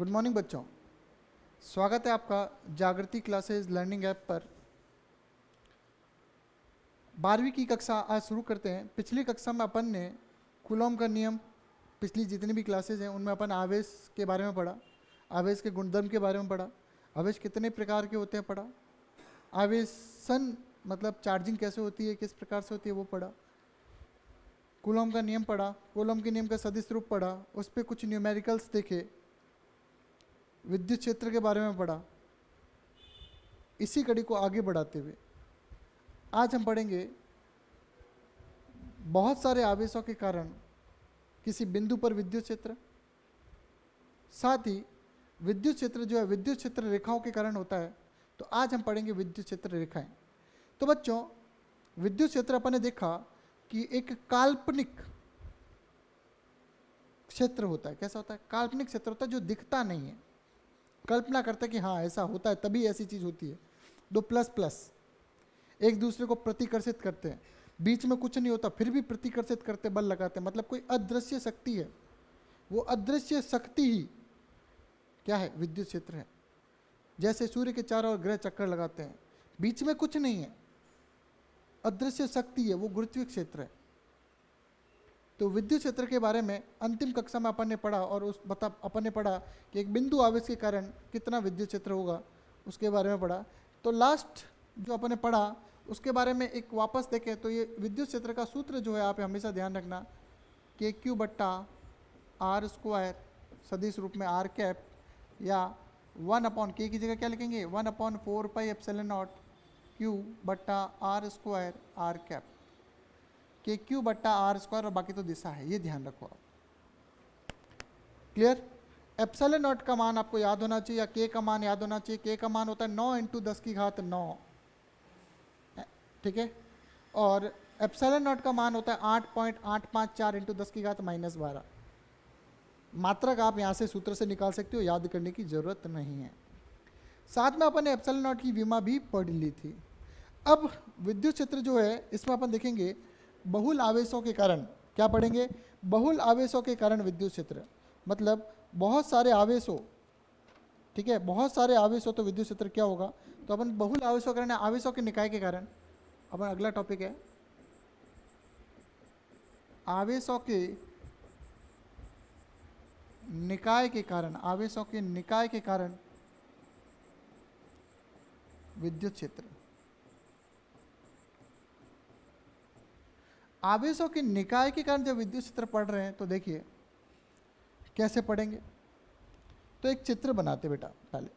Good morning बच्चों। स्वागत है आपका जागृति क्लासेस लर्निंग ऐप पर। 12वीं की कक्षा आज शुरू करते हैं। पिछली कक्षा में अपन ने कूलॉम का नियम, पिछली जितनी भी क्लासेस हैं उनमें अपन आवेश के बारे में पढ़ा, आवेश के गुणधर्म के बारे में पढ़ा, आवेश कितने प्रकार के होते हैं पढ़ा, आवेशन मतलब चार्जिंग कैसे होती है, किस प्रकार से होती है वो पढ़ा, कूलॉम का नियम पढ़ा, कूलॉम के नियम का सदिश रूप पढ़ा, उस पर कुछ न्यूमेरिकल्स देखे, विद्युत क्षेत्र के बारे में पढ़ा। इसी कड़ी को आगे बढ़ाते हुए आज हम पढ़ेंगे बहुत सारे आवेशों के कारण किसी बिंदु पर विद्युत क्षेत्र, साथ ही विद्युत क्षेत्र जो है विद्युत क्षेत्र रेखाओं के कारण होता है। तो आज हम पढ़ेंगे विद्युत क्षेत्र रेखाएं। तो बच्चों, विद्युत क्षेत्र अपन ने देखा कि एक काल्पनिक क्षेत्र होता है। कैसा होता है? काल्पनिक क्षेत्र होता है जो दिखता नहीं है। कल्पना करते हैं कि हाँ ऐसा होता है, तभी ऐसी चीज होती है। दो प्लस प्लस एक दूसरे को प्रतिकर्षित करते हैं, बीच में कुछ नहीं होता फिर भी प्रतिकर्षित करते, बल लगाते हैं, मतलब कोई अदृश्य शक्ति है। वो अदृश्य शक्ति ही क्या है? विद्युत क्षेत्र है। जैसे सूर्य के चारों ओर ग्रह चक्कर लगाते हैं, बीच में कुछ नहीं है, अदृश्य शक्ति है, वो गुरुत्वीय क्षेत्र है। तो विद्युत क्षेत्र के बारे में अंतिम कक्षा में अपन ने पढ़ा और अपन ने पढ़ा कि एक बिंदु आवेश के कारण कितना विद्युत क्षेत्र होगा, उसके बारे में पढ़ा। तो लास्ट जो अपन ने पढ़ा उसके बारे में एक वापस देखें तो ये विद्युत क्षेत्र का सूत्र जो है आप हमेशा ध्यान रखना, के क्यू बट्टा आर स्क्वायर सदिश रूप में आर कैप, या 1 के की जगह क्या लिखेंगे? 1/4 पाई एप्सिलॉन नॉट क्यू बट्टा आर स्क्वायर आर कैप, के क्यू बट्टा आर स्क्वायर और बाकी तो दिशा है, ये ध्यान रखो आप। क्लियर? एप्सिलॉन नॉट का मान आपको याद होना चाहिए या के का मान याद होना चाहिए। के का मान होता है 9 × 10⁹, ठीक है, और एप्सिलॉन नॉट का मान होता है 8.854 × 10⁻12। मात्रक आप यहाँ से सूत्र से निकाल सकते हो, याद करने की जरूरत नहीं है। साथ में अपन ने एप्सिलॉन नॉट की विमा भी पढ़ ली थी। अब विद्युत क्षेत्र जो है इसमें अपन देखेंगे बहुल आवेशों के कारण। क्या पढ़ेंगे? बहुल आवेशों के कारण विद्युत क्षेत्र, मतलब बहुत सारे आवेश हो, ठीक है, बहुत सारे आवेश हो तो विद्युत क्षेत्र क्या होगा? तो अपन बहुल आवेशों के कारण, आवेशों के निकाय के कारण, अपन अगला टॉपिक है आवेशों के निकाय के कारण, आवेशों के निकाय के कारण विद्युत क्षेत्र। आवेशों के निकाय के कारण जब विद्युत क्षेत्र पढ़ रहे हैं तो देखिए कैसे पढ़ेंगे। तो एक चित्र बनाते बेटा पहले।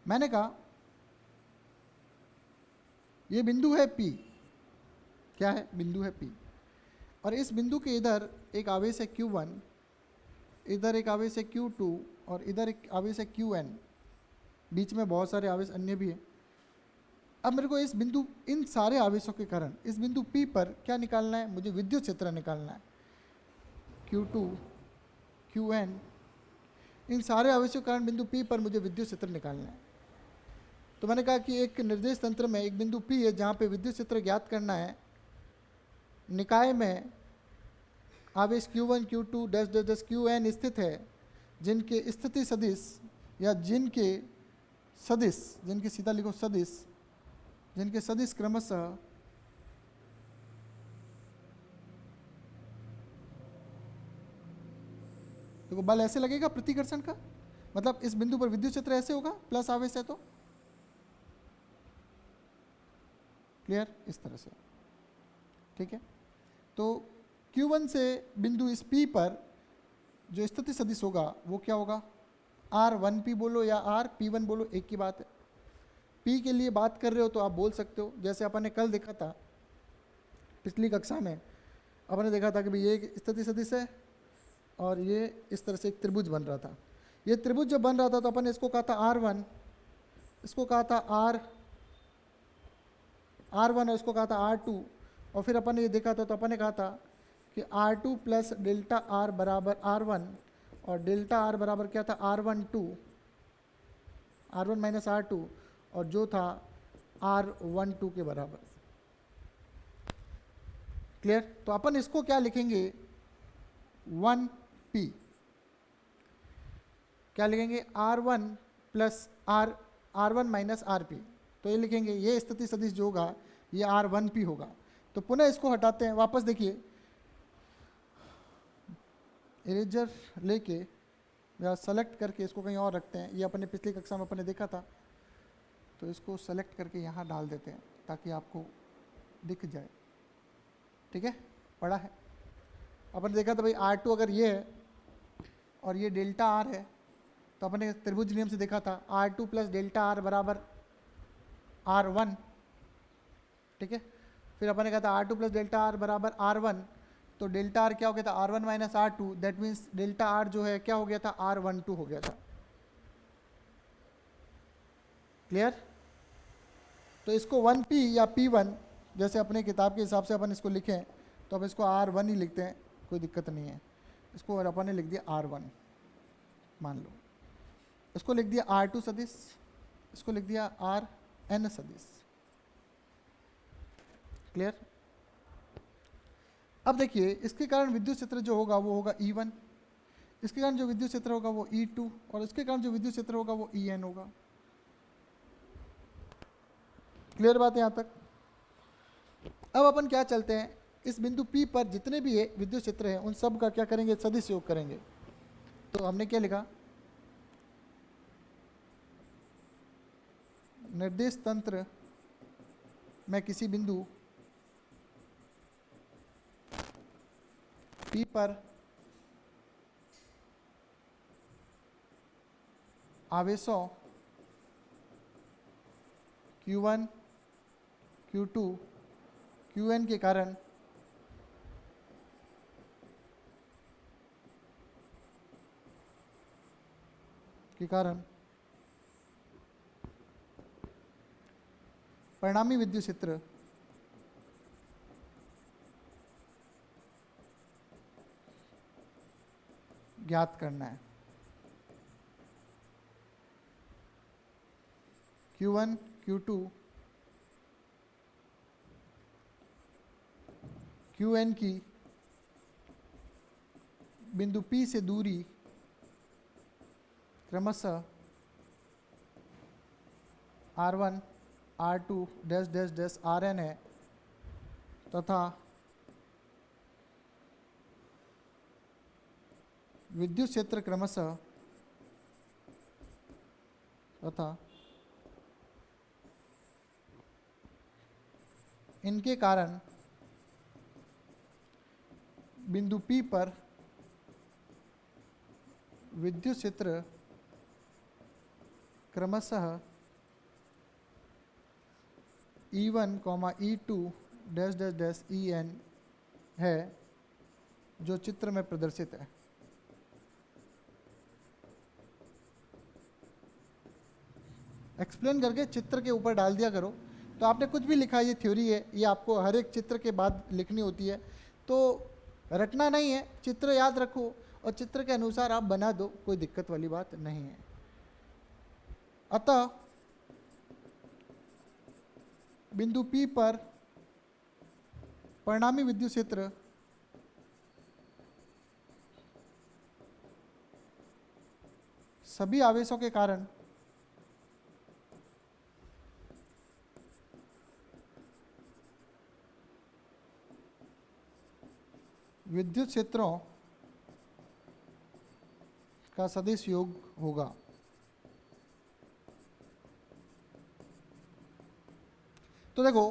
मैंने कहा ये बिंदु है P। क्या है? बिंदु है P, और इस बिंदु के इधर एक आवेश है Q1, इधर एक आवेश है Q2 और इधर एक आवेश है Qn। बीच में बहुत सारे आवेश अन्य भी हैं। अब मेरे को इस बिंदु, इन सारे आवेशों के कारण इस बिंदु P पर क्या निकालना है? मुझे विद्युत क्षेत्र निकालना है। Q2 Qn, इन सारे आवेशों के कारण बिंदु P पर मुझे विद्युत क्षेत्र निकालना है। तो मैंने कहा कि एक निर्देश तंत्र में एक बिंदु P है जहाँ पे विद्युत क्षेत्र ज्ञात करना है। निकाय में आवेश Q1 Q2 dash dash dash Qn स्थित है, जिनके स्थिति सदिश या जिनके सदिश, जिनके सीधा लिखो सदिश, जिनके सदिश क्रमशः देखो बल ऐसे लगेगा प्रतिकर्षण का, मतलब इस बिंदु पर विद्युत क्षेत्र ऐसे होगा, प्लस आवेश है तो क्लियर, इस तरह से, ठीक है। तो Q1 से बिंदु इस P पर जो स्थिति सदिश होगा वो क्या होगा? R1P बोलो या RP1 बोलो, एक ही बात है। P के लिए बात कर रहे हो तो आप बोल सकते हो, जैसे अपन ने कल देखा था पिछली कक्षा में, अपन ने देखा था कि भाई ये एक स्थिति सदिश है और ये इस तरह से एक त्रिभुज बन रहा था। ये त्रिभुज जब बन रहा था तो अपन ने इसको कहा था R1, इसको कहा था R1 और इसको कहा था R2, और फिर अपन ने ये देखा था तो अपन ने कहा था कि R2 प्लस डेल्टा R बराबर R1 और डेल्टा R बराबर क्या था? R1 माइनस R2, और जो था R12 के बराबर। क्लियर? तो अपन इसको क्या लिखेंगे, 1p क्या लिखेंगे, R1 plus R1 minus RP। तो ये लिखेंगे, ये स्थिति सदिश जो होगा ये R1p होगा। तो पुनः इसको हटाते हैं, वापस देखिए, इरेजर लेके या सेलेक्ट करके इसको कहीं और रखते हैं। ये अपने पिछली कक्षा में अपने देखा था, तो इसको सेलेक्ट करके यहाँ डाल देते हैं ताकि आपको दिख जाए। ठीक है, पढ़ा है अपन देखा था भाई, R2 अगर ये है और ये डेल्टा R है, तो अपन ने त्रिभुज नियम से देखा था R2 प्लस डेल्टा R बराबर R1। ठीक है, फिर अपन ने कहा था R2 प्लस डेल्टा R बराबर R1, तो डेल्टा R क्या हो गया था, R1 minus R2। That means delta R जो है क्या हो गया था, R12 हो गया था। क्लियर? तो इसको 1p या p1 जैसे अपने किताब के हिसाब से अपन इसको लिखें, तो अब इसको R1 ही लिखते हैं, कोई दिक्कत नहीं है। इसको अपन ने लिख दिया R1 मान लो, इसको लिख दिया R2 सदिश, इसको लिख दिया Rn सदिश। क्लियर? अब देखिए, इसके कारण विद्युत क्षेत्र जो होगा वो होगा E1, इसके कारण जो विद्युत क्षेत्र होगा वो E2, और इसके कारण जो विद्युत क्षेत्र होगा वो En होगा। क्लियर बात है यहाँ तक? अब अपन क्या चलते हैं, इस बिंदु P पर जितने भी विद्युत क्षेत्र हैं उन सब का क्या करेंगे, सदिश योग करेंगे। तो हमने क्या लिखा, निर्देश तंत्र में किसी बिंदु P पर आवेशों Q1, Q2, Qn के कारण परिणामी विद्युत क्षेत्र ज्ञात करना है। Q1, Q2, Qn की बिंदु P से दूरी क्रमशः R1, R2 dash dash dash Rn है, तथा विद्युत क्षेत्र क्रमशः इनके कारण बिंदु P पर विद्युत क्षेत्र क्रमशः E1, E2 dash dash dash En है, जो चित्र में प्रदर्शित है। एक्सप्लेन करके चित्र के ऊपर डाल दिया करो। तो आपने कुछ भी लिखा, ये थ्योरी है, ये आपको हर एक चित्र के बाद लिखनी होती है, तो रटना नहीं है, चित्र याद रखो और चित्र के अनुसार आप बना दो, कोई दिक्कत वाली बात नहीं है। अतः बिंदु P पर परिणामी विद्युत क्षेत्र सभी आवेशों के कारण विद्युत क्षेत्रों का सदिश योग होगा। तो देखो,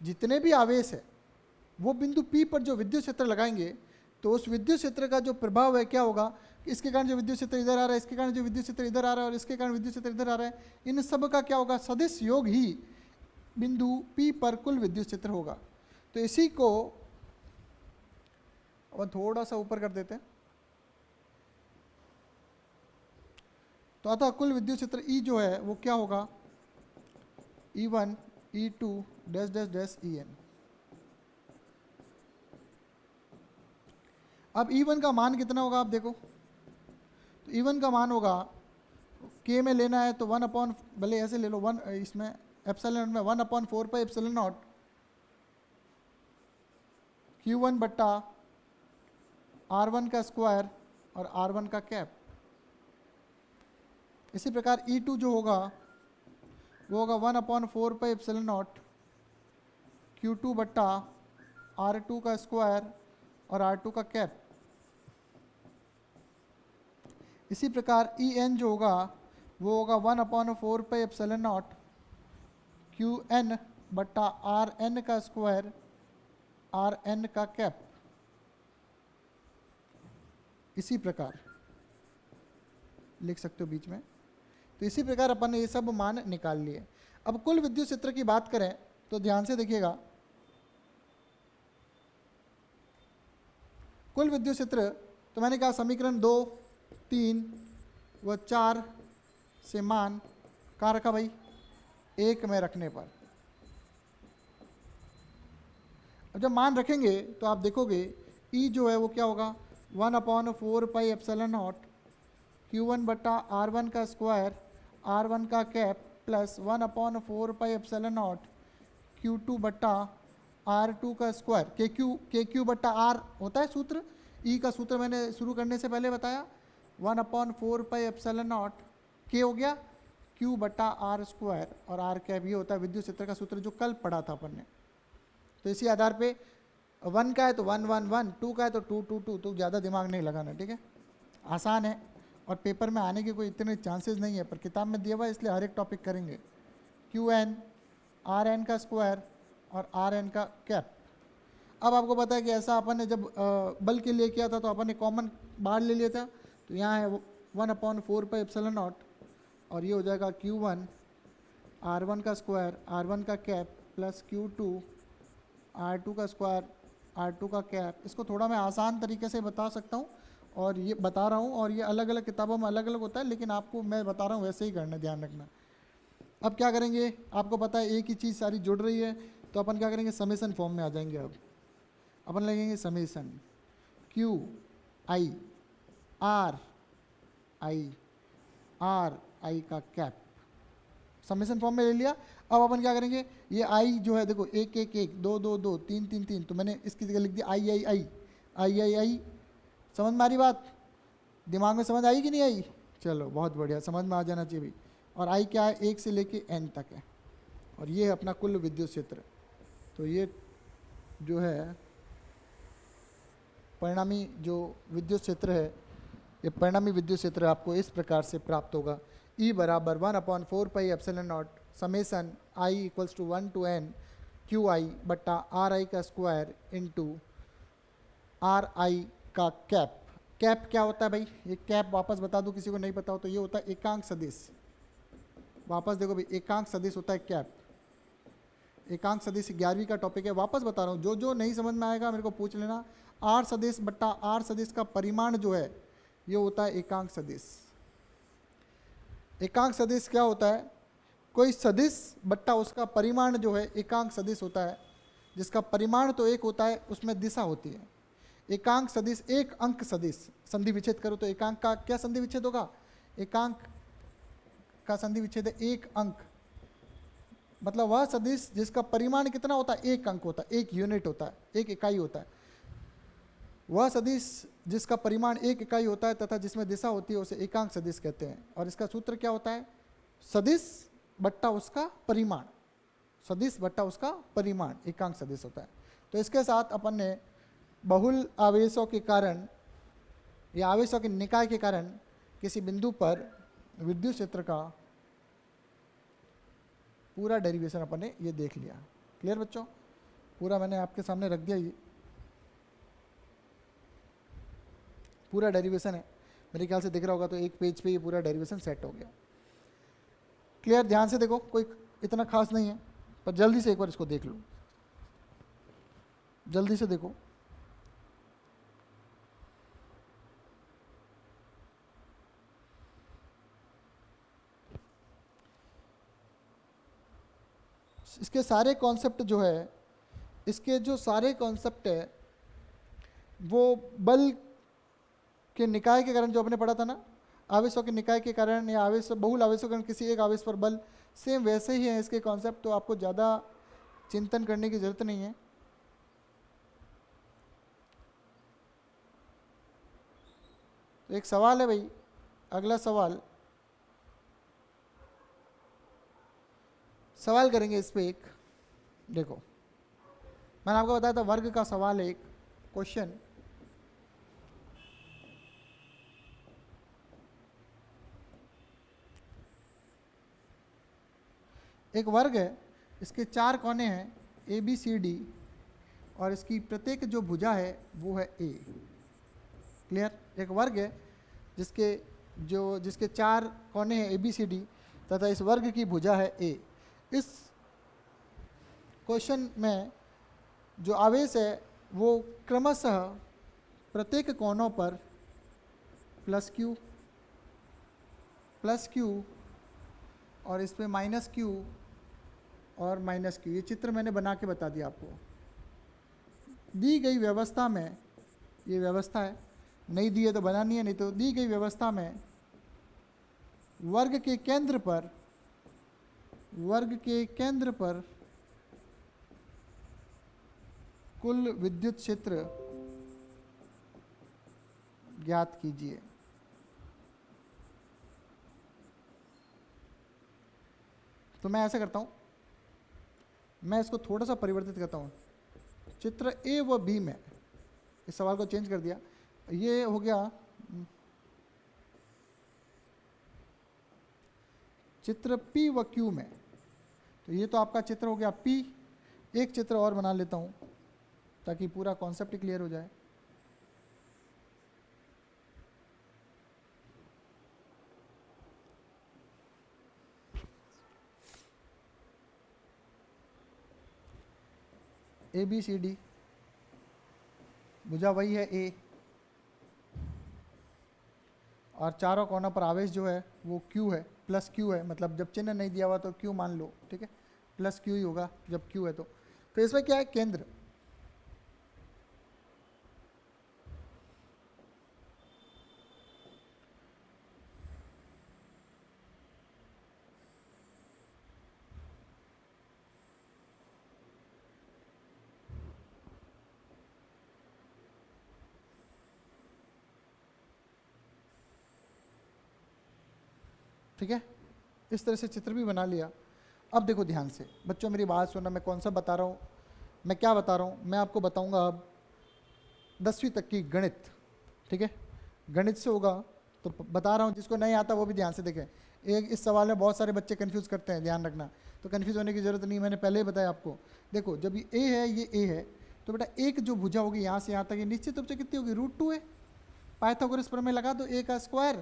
जितने भी आवेश है वो बिंदु P पर जो विद्युत क्षेत्र लगाएंगे, तो उस विद्युत क्षेत्र का जो प्रभाव है क्या होगा, इसके कारण जो विद्युत क्षेत्र इधर आ रहा है, इसके कारण जो विद्युत क्षेत्र इधर आ रहा है, और इसके कारण विद्युत क्षेत्र इधर आ रहा है, इन सब का क्या होगा, सदिश योग ही बिंदु P पर कुल विद्युत क्षेत्र होगा। तो इसी को अब थोड़ा सा ऊपर कर देते हैं। तो अतः कुल विद्युत क्षेत्र E जो है वो क्या होगा, E1, E2 dash dash dash En। अब E1 का मान कितना होगा, आप देखो, तो E1 का मान होगा, K में लेना है तो 1 अपॉन, भले ऐसे ले लो 1, इसमें एप्सिलॉन में 1/4 पाई एप्सिलॉन नॉट Q1 बट्टा R1 का स्क्वायर और R1 का कैप। इसी प्रकार E2 जो होगा वो होगा 1/4πε0 Q2 बट्टा R2 का स्क्वायर और R2 का कैप। इसी प्रकार En जो होगा वो होगा 1/4πε0 Qn बट्टा Rn का स्क्वायर Rn का कैप। इसी प्रकार लिख सकते हो बीच में। तो इसी प्रकार अपन ने ये सब मान निकाल लिए। अब कुल विद्युत क्षेत्र की बात करें तो ध्यान से देखिएगा, कुल विद्युत क्षेत्र तो मैंने कहा समीकरण 2, 3 व 4 से मान कहाँ रखा भाई, 1 में रखने पर। अब जब मान रखेंगे तो आप देखोगे E जो है वो क्या होगा 1/4πε0 Q1 बट्टा R1 का स्क्वायर R1 का कैप प्लस 1/4πε0 Q2 बट्टा R2 का स्क्वायर। KQ बट्टा R होता है सूत्र, E का सूत्र मैंने शुरू करने से पहले बताया 1/4πε0 K हो गया Q बट्टा R स्क्वायर और R कैप, ये होता है विद्युत क्षेत्र का सूत्र जो कल पढ़ा था अपन ने। तो इसी आधार पे 1 का है तो 1 1 1, 2 का है तो 2 2 2, तो ज़्यादा दिमाग नहीं लगाना, ठीक है, आसान है और पेपर में आने के कोई इतने चांसेस नहीं है, पर किताब में दिया हुआ है इसलिए हर एक टॉपिक करेंगे। Qn Rn का स्क्वायर और Rn का कैप। अब आपको पता है कि ऐसा अपन ने जब बल के लिए किया था तो अपन ने कॉमन बाहर ले लिया था, तो यहाँ है 1/4πε0 और ये हो जाएगा Q1 R1 का स्क्वायर R1 का कैप प्लस Q2 R2 का स्क्वायर R2 का कैप। इसको थोड़ा मैं आसान तरीके से बता सकता हूँ और ये बता रहा हूँ, और ये अलग अलग किताबों में अलग अलग होता है, लेकिन आपको मैं बता रहा हूँ वैसे ही करना, ध्यान रखना। अब क्या करेंगे, आपको पता है एक ही चीज़ सारी जुड़ रही है, तो अपन क्या करेंगे समेसन फॉर्म में आ जाएंगे। अब अपन लगेंगे summation Q I R I का कैप, समेसन फॉर्म में ले लिया। अब अपन क्या करेंगे, ये I जो है देखो 1 1 1 2 2 2 3 3 3, तो मैंने इसकी जगह लिख दिया I। समझ में आ रही बात, दिमाग में समझ आई कि नहीं आई? चलो बहुत बढ़िया, समझ में आ जाना चाहिए भी। और I क्या है 1 से लेके N तक है, और ये है अपना कुल विद्युत क्षेत्र। तो ये जो है परिणामी जो विद्युत क्षेत्र है, ये परिणामी विद्युत क्षेत्र आपको इस प्रकार से प्राप्त होगा। E बराबर 1/4πε0 समेसन I equals to 1 to N QI बट्टा RI का स्क्वायर इंटू RI का कैप। कैप क्या होता है भाई, ये कैप वापस बता दूं किसी को नहीं पता हो तो ये होता है एकांक सदिश। वापस देखो भाई, एकांक सदिश होता है कैप। एकांक सदिश 11वीं का टॉपिक है, वापस बता रहा हूँ, जो जो नहीं समझ में आएगा मेरे को पूछ लेना। आर सदिश बट्टा आर सदिश का परिमाण जो है ये होता है एकांक सदिश। एकांक सदिश क्या होता है, कोई सदिश बट्टा उसका परिमाण जो है एकांक सदिश होता है, जिसका परिमाण तो एक होता है उसमें दिशा होती है। एकांक सदिश एक अंक सदिश, संधि विच्छेद करो तो एकांक का क्या संधि विच्छेद होगा, एकांक का संधि विच्छेद है एक अंक, मतलब वह सदिश जिसका परिमाण कितना होता है, एक अंक होता है, एक यूनिट होता है, एक इकाई होता है। वह सदिश जिसका परिमाण एक इकाई होता है तथा जिसमें दिशा होती है उसे एकांक सदिश कहते हैं। और इसका सूत्र क्या होता है, सदिश बट्टा उसका परिमाण, सदिश बट्टा उसका परिमाण एकांक सदिश होता है। तो इसके साथ अपन ने बहुल आवेशों के कारण या आवेशों के निकाय के कारण किसी बिंदु पर विद्युत क्षेत्र का पूरा डेरिवेशन अपन ने ये देख लिया। क्लियर बच्चों, पूरा मैंने आपके सामने रख दिया, ये पूरा डेरिवेशन है, मेरे ख्याल से दिख रहा होगा, तो एक पेज पे ये पूरा डेरिवेशन सेट हो गया। क्लियर, ध्यान से देखो, कोई इतना खास नहीं है, पर जल्दी से एक बार इसको देख लो, जल्दी से देखो। इसके सारे कॉन्सेप्ट जो है, इसके जो सारे कॉन्सेप्ट है वो बल के निकाय के कारण जो आपने पढ़ा था ना, आवेशों के निकाय के कारण या आवेश बहुल आवेशों के कारण किसी एक आवेश पर बल, सेम वैसे ही है इसके कॉन्सेप्ट। तो आपको ज़्यादा चिंतन करने की ज़रूरत नहीं है। तो एक सवाल है भाई, अगला सवाल करेंगे इस पे एक। देखो मैंने आपको बताया था वर्ग का सवाल है एक क्वेश्चन। एक वर्ग है, इसके 4 कोने हैं ए बी सी डी, और इसकी प्रत्येक जो भुजा है वो है ए। क्लियर? एक वर्ग है जिसके 4 कोने हैं ए बी सी डी, तथा इस वर्ग की भुजा है ए। इस क्वेश्चन में जो आवेश है वो क्रमशः प्रत्येक कोनों पर प्लस क्यू और इस पे माइनस क्यू और माइनस क्यू, ये चित्र मैंने बना के बता दिया आपको। दी गई व्यवस्था में, ये व्यवस्था है, नहीं दी है तो बनानी है, नहीं तो दी गई व्यवस्था में वर्ग के केंद्र पर कुल विद्युत क्षेत्र ज्ञात कीजिए। तो मैं ऐसा करता हूं, मैं इसको थोड़ा सा परिवर्तित करता हूं। चित्र ए व बी में, इस सवाल को चेंज कर दिया, ये हो गया चित्र पी व क्यू में। तो ये तो आपका चित्र हो गया पी। एक चित्र और बना लेता हूं ताकि पूरा कॉन्सेप्ट क्लियर हो जाए। ए बी सी डी, भुजा वही है ए, और चारों कोनों पर आवेश जो है वो क्यू है, प्लस क्यू है। मतलब जब चिन्ह नहीं दिया हुआ तो क्यू मान लो, ठीक है, प्लस क्यू ही होगा जब क्यू है तो इसमें क्या है, केंद्र। ठीक है, इस तरह से चित्र भी बना लिया। अब देखो ध्यान से बच्चों, मेरी बात सुनना, मैं कौन सा बता रहा हूँ, मैं क्या बता रहा हूँ, मैं आपको बताऊँगा अब 10वीं तक की गणित। ठीक है, गणित से होगा तो बता रहा हूँ, जिसको नहीं आता वो भी ध्यान से देखें। एक इस सवाल में बहुत सारे बच्चे कंफ्यूज करते हैं, ध्यान रखना, तो कंफ्यूज होने की ज़रूरत नहीं, मैंने पहले ही बताया आपको। देखो जब ये ए है, ये ए है, तो बेटा एक जो भुजा होगी यहाँ से यहाँ तक, ये निश्चित रूप से कितनी होगी, √2 है। पाइथागोरस प्रमेय लगा दो, ए का स्क्वायर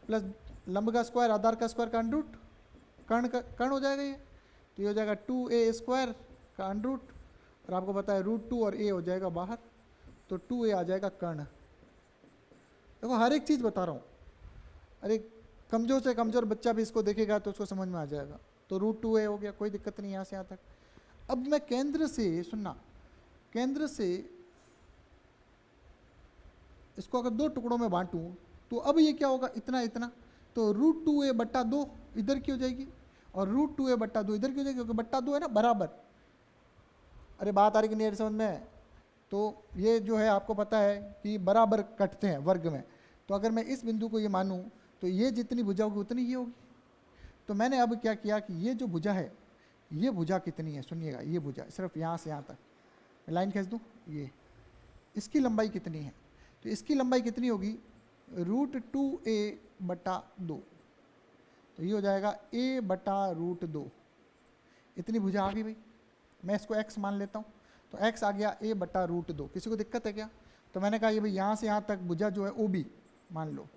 प्लस लंब का स्क्वायर आधार का स्क्वायर का अंडरूट, कर्ण हो जाएगा ये, तो ये हो जाएगा 2a स्क्वायर का अंडरूट, और आपको पता है √2 और a हो जाएगा बाहर, तो 2a आ जाएगा कर्ण। देखो हर एक चीज़ बता रहा हूँ, अरे कमज़ोर से कमज़ोर बच्चा भी इसको देखेगा तो उसको समझ में आ जाएगा। तो √2a हो गया, कोई दिक्कत नहीं यहाँ से यहाँ तक। अब मैं केंद्र से, सुनना, केंद्र से इसको अगर 2 टुकड़ों में बांटूं तो अब ये क्या होगा, इतना इतना, तो √2a/2 इधर की हो जाएगी और √2a/2 इधर की हो जाएगी, क्योंकि बट्टा 2 है ना बराबर। अरे बात आ रही कि नहीं समझ में? तो ये जो है आपको पता है कि बराबर कटते हैं वर्ग में, तो अगर मैं इस बिंदु को ये मानूं तो ये जितनी भुजा होगी उतनी ही होगी। तो मैंने अब क्या किया कि ये जो भुजा है, ये भुजा कितनी है, सुनिएगा, ये भुजा सिर्फ यहाँ से यहाँ तक मैं लाइन खींच दूँ, ये इसकी लंबाई कितनी है, तो इसकी लंबाई कितनी होगी, √2a/2, तो ये हो जाएगा a/√2। इतनी भुजा आ गई भाई, मैं इसको x मान लेता हूँ, तो x आ गया a/√2। किसी को दिक्कत है क्या? तो मैंने कहा ये भाई यहाँ से यहाँ तक भुजा जो है OB मान लो,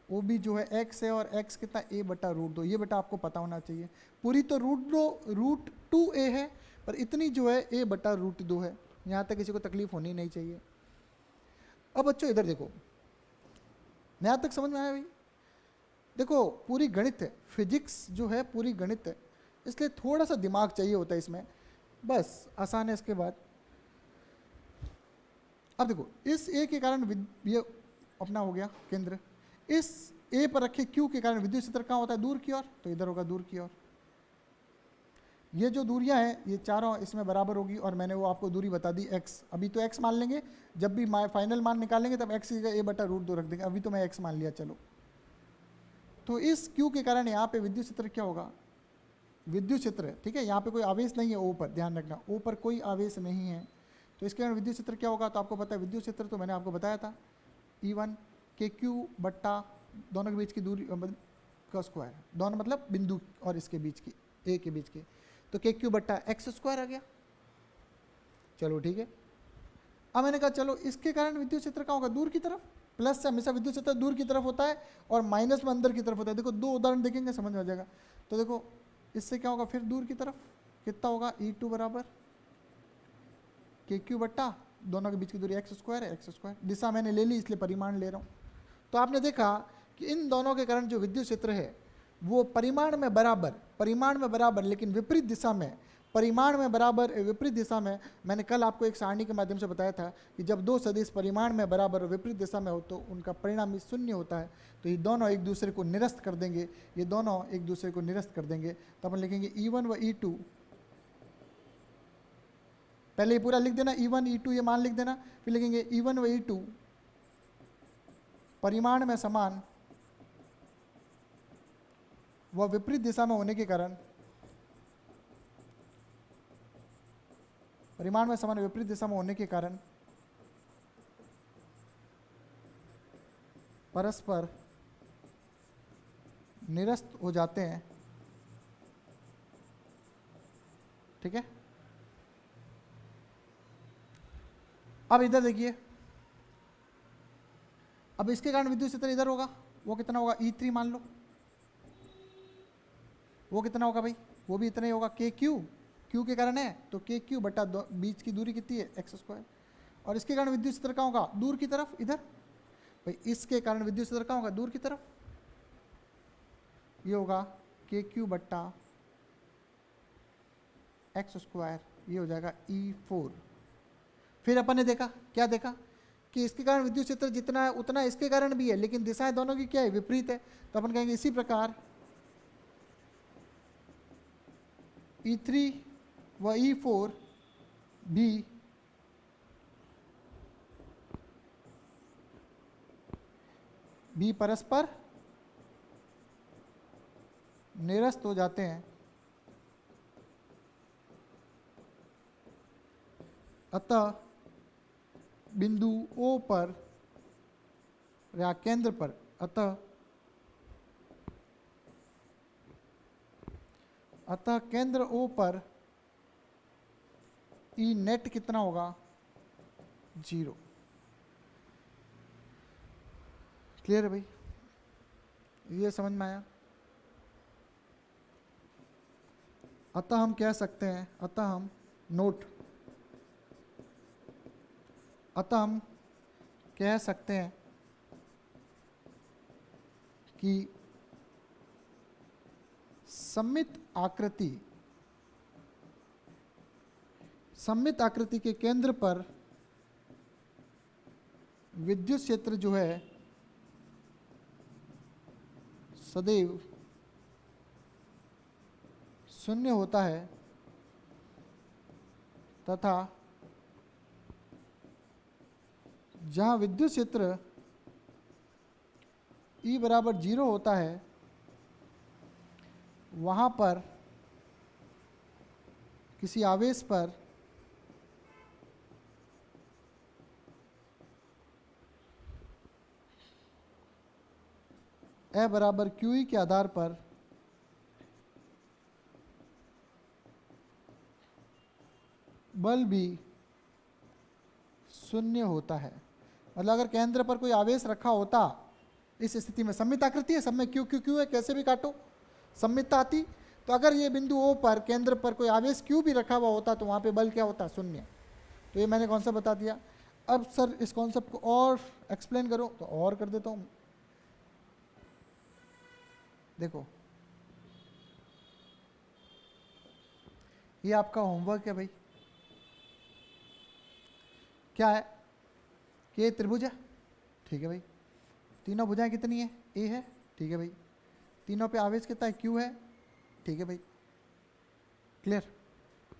OB जो है x है, और x कितना, a/√2। ये बेटा आपको पता होना चाहिए। पूरी तो √2a है, पर इतनी जो है a/√2 है। यहाँ तक किसी को तकलीफ होनी नहीं चाहिए। अब बच्चों इधर देखो, यहाँ तक समझ में आया भाई? देखो पूरी गणित है, फिजिक्स जो है पूरी गणित है, इसलिए थोड़ा सा दिमाग चाहिए होता है इसमें, बस आसान है। इसके बाद अब देखो, इस ए के कारण ये अपना हो गया केंद्र, इस ए पर रखे क्यू के कारण विद्युत क्षेत्र कहाँ होता है, दूर की ओर, तो इधर होगा दूर की ओर। ये जो दूरियां हैं ये चारों इसमें बराबर होगी, और मैंने वो आपको दूरी बता दी x। अभी तो x मान लेंगे, जब भी फाइनल मान निकालेंगे तब x की जगह a/√2 रख देंगे। अभी तो मैं x मान लिया। चलो, तो इस q के कारण यहाँ पे विद्युत क्षेत्र क्या होगा, विद्युत क्षेत्र, ठीक है, यहाँ पे कोई आवेश नहीं है O पर, ध्यान रखना O पर कोई आवेश नहीं है, तो इसके कारण विद्युत क्षेत्र क्या होगा। तो आपको पता है विद्युत क्षेत्र तो मैंने आपको बताया था E1 KQ बट्टा दोनों के बीच की दूरी का स्क्वायर, दोनों मतलब बिंदु और इसके बीच की, A के बीच की, तो KQ बट्टा x² आ गया। चलो ठीक है, अब मैंने कहा चलो इसके कारण विद्युत क्षेत्र क्या होगा, दूर की तरफ। प्लस से हमेशा विद्युत क्षेत्र दूर की तरफ होता है और माइनस में अंदर की तरफ होता है। देखो 2 उदाहरण देखेंगे समझ में आ जाएगा। तो देखो इससे क्या होगा, फिर दूर की तरफ कितना होगा, E2 बराबर KQ बट्टा दोनों के बीच की दूरी x² है, x²। दिशा मैंने ले ली इसलिए परिमाण ले रहा हूँ। तो आपने देखा कि इन दोनों के कारण जो विद्युत क्षेत्र है वो परिमाण में बराबर लेकिन विपरीत दिशा में, परिमाण में बराबर विपरीत दिशा में। मैंने कल आपको एक सारणी के माध्यम से बताया था कि जब दो सदिश परिमाण में बराबर और विपरीत दिशा में हो तो उनका परिणाम शून्य होता है। तो ये दोनों एक दूसरे को निरस्त कर देंगे, ये दोनों एक दूसरे को निरस्त कर देंगे। तो अपन लिखेंगे E1 व E2, पहले ये पूरा लिख देना, E1 E2 ये मान लिख देना, फिर लिखेंगे E1 व E2 परिमाण में समान वह विपरीत दिशा में होने के कारण, परिमाण में समान विपरीत दिशा में होने के कारण परस्पर निरस्त हो जाते हैं। ठीक है, अब इधर देखिए, अब इसके कारण विद्युत क्षेत्र इधर होगा, वो कितना होगा, E3 मान लो, वो कितना होगा भाई, वो भी इतना ही होगा, KQ, Q के कारण है तो KQ बटा बीच की दूरी कितनी है, x²। और इसके कारण विद्युत क्षेत्र कहाँ होगा, दूर की तरफ, इधर भाई, इसके कारण विद्युत क्षेत्र कहाँ होगा, दूर की तरफ, ये होगा KQ बट्टा x², ये हो जाएगा E4। फिर अपन ने देखा, क्या देखा कि इसके कारण विद्युत क्षेत्र जितना है उतना इसके कारण भी है, लेकिन दिशाएं दोनों की क्या है, विपरीत है। तो अपन कहेंगे इसी प्रकार E3 व E4 भी परस्पर निरस्त हो जाते हैं। अतः बिंदु O पर या केंद्र पर, अतः केंद्र O पर E नेट कितना होगा, 0। क्लियर है भाई, ये समझ में आया। अतः हम कह सकते हैं, अतः हम कह सकते हैं कि सममित आकृति के केंद्र पर विद्युत क्षेत्र जो है सदैव शून्य होता है, तथा जहाँ विद्युत क्षेत्र E बराबर 0 होता है वहाँ पर किसी आवेश पर E बराबर QE के आधार पर बल भी शून्य होता है। मतलब अगर केंद्र पर कोई आवेश रखा होता, इस स्थिति में सममित आकृति है, सब में क्यू क्यू क्यू है, कैसे भी काटो सममितता आती। तो अगर ये बिंदु O पर केंद्र पर कोई आवेश Q भी रखा हुआ होता तो वहाँ पे बल क्या होता, शून्य। तो ये मैंने कॉन्सेप्ट बता दिया। अब सर इस कॉन्सेप्ट को और एक्सप्लेन करो, तो और कर देता हूँ। देखो ये आपका होमवर्क है भाई, क्या है कि त्रिभुज है, ठीक है भाई, तीनों भुजाएं कितनी है, ए है, ठीक है भाई, तीनों पे आवेश कितना है, क्यू है, ठीक है भाई। क्लियर?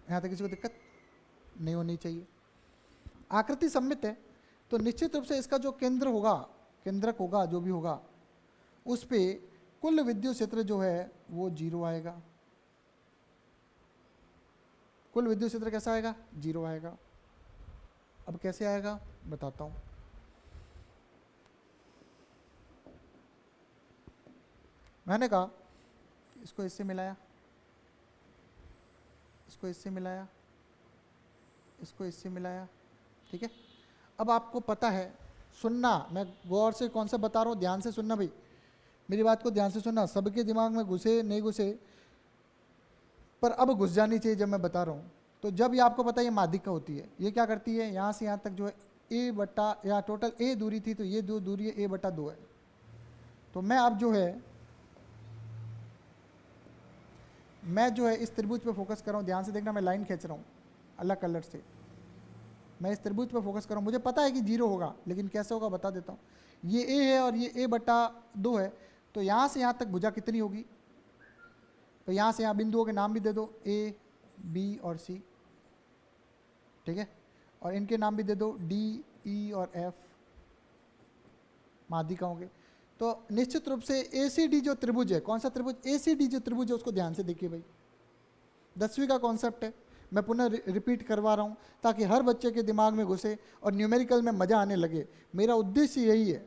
यहाँ तक किसी को दिक्कत नहीं होनी चाहिए। आकृति सममित है तो निश्चित रूप से इसका जो केंद्र होगा, केंद्रक होगा, जो भी होगा, उस पे कुल विद्युत क्षेत्र जो है वो 0 आएगा। कुल विद्युत क्षेत्र कैसा आएगा? 0 आएगा। अब कैसे आएगा बताता हूँ। मैंने कहा इसको इससे मिलाया, इसको इससे मिलाया, इसको इससे मिलाया, ठीक है। अब आपको पता है, सुनना, मैं गौर से कौन सा बता रहा हूँ, ध्यान से सुनना भाई, मेरी बात को ध्यान से सुनना। सबके दिमाग में घुसे नहीं घुसे, पर अब घुस जानी चाहिए जब मैं बता रहा हूँ। तो जब ये आपको पता है ये माध्यिका होती है, ये क्या करती है, यहाँ से यहाँ तक जो है a बटा, या टोटल a दूरी थी तो ये 2 दूरी है, a बटा 2 है। तो मैं अब जो है इस त्रिभुज पे फोकस कर रहा हूँ, ध्यान से देखना, मैं लाइन खींच रहा हूँ अलग कलर से। मैं इस त्रिभुज पे फोकस कर रहा हूँ, मुझे पता है कि 0 होगा, लेकिन कैसे होगा बता देता हूँ। ये a है और ये a बटा 2 है, तो यहाँ से यहाँ तक भुजा कितनी होगी? तो यहाँ से यहाँ बिंदुओं के नाम भी दे दो, a, b और c, ठीक है। और इनके नाम भी दे दो, d, e और f, माध्यिका होंगे। तो निश्चित रूप से ACD जो त्रिभुज है, कौन सा त्रिभुज? ACD जो त्रिभुज है उसको ध्यान से देखिए भाई, 10वीं का कॉन्सेप्ट है, मैं पुनः रिपीट करवा रहा हूँ ताकि हर बच्चे के दिमाग में घुसे और न्यूमेरिकल में मज़ा आने लगे। मेरा उद्देश्य यही है,